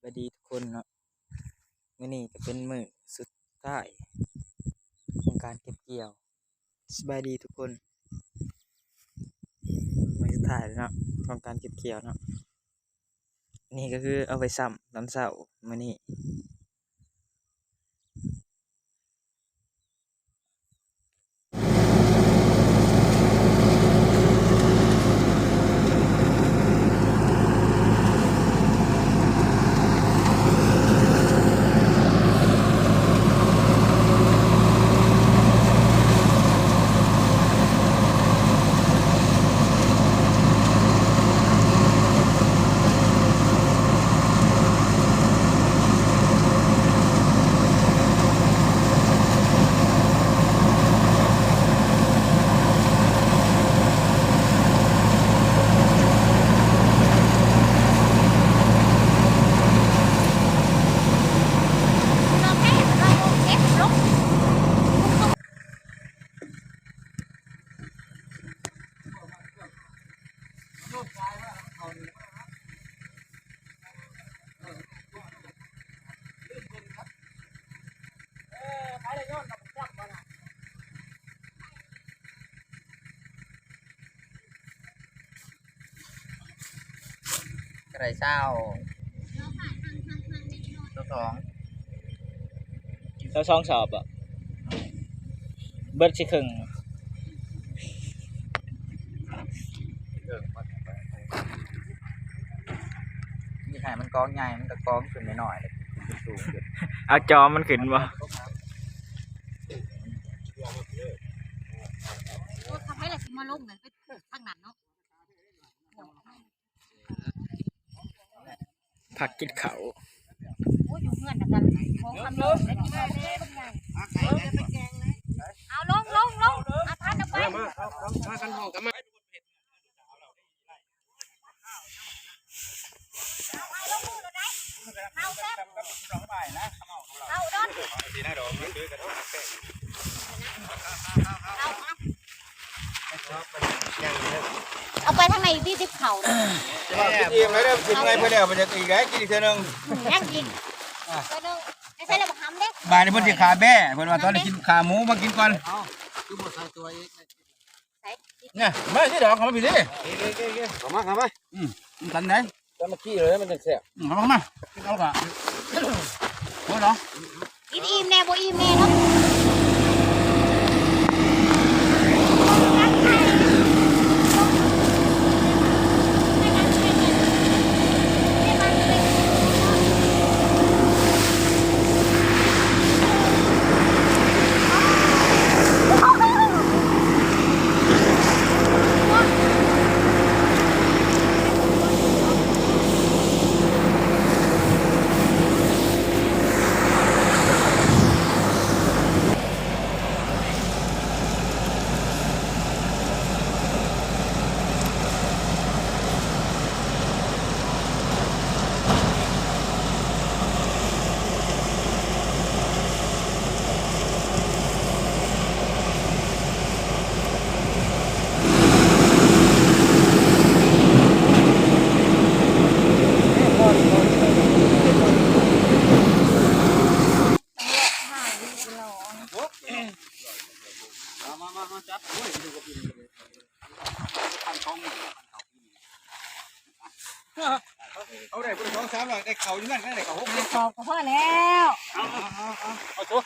ายดีทุกคนเนาะมื้อนี้ก็เป็นมื้อสุดท้ายของการเก็บเกี่ยวสบายดีทุกคนมื้อสุดท้ายแล้วเนาะของการเก็บเกี่ยวเนาะนี่ก็คือเอาไปซ้ำตอนเช้ามื้อนี้กระไรเศร้าตัวสอง เราช่องสอบอ่ะเบิดสิครึ่งมีไข่มันกองใหญ่มันก็กองขึ้นหน่อยเลยสูงขึ้น เอาจอมันขึ้นบ่ ทำให้เราสิมาลงเหมือนเป็นทางนั้นเนาะ ผักกินเขาว โอ้ยอยู่เงื่อนนะกันของคำลงแล้วกินอะไรได้บางอย่างเอาลงอาทานเอาไปเอากันห้องกันมาเอาดอนเอาไปทางไหนที่ติดเข่า กินไม่ได้กินอะไรเพื่อนเดียวมันจะอีกแล้วกินอีกเท่านึง ยังกินตัวนึงไม่ใช่เราบอกทำเด้ บ่ายนี้เพื่อนจะขาแบ่เพื่อนว่าตอนนี้กินขาหมูมากินก่อนเนี่ยไม่ใช่ดอกเขามาผิดดิเขามามันกันไหนจะมาขี้เลยมันจะแสบเขามากินเอาค่ะโอ้ยเหรอ กินอิ่มแน่บ่อิ่มแน่เนาะเอาได้คนสองสามหลังได้เข่าอยู่นั่นได้เข่าหก ขอบพ่อแล้ว เอาตัว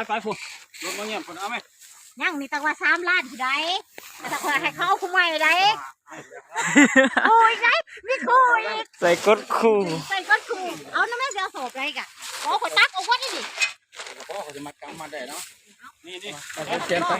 ไปฝุ่นรถมาเงียบฝุ่นเอาไหม ยังมีตังว่า3 ล้านผู้ใดแต่ถ้าคนให้เขาเอาคุ้มไว้ใดโอ้ยไงมีคู่อีก ใส่กดคู่ ใส่ก้อนคู่เอาน้ำแม่เสียโสบไรกะโอ้ขอตักเอาไว้ดิ เขาจะมัดกำมาได้เนาะนี่เขียนไป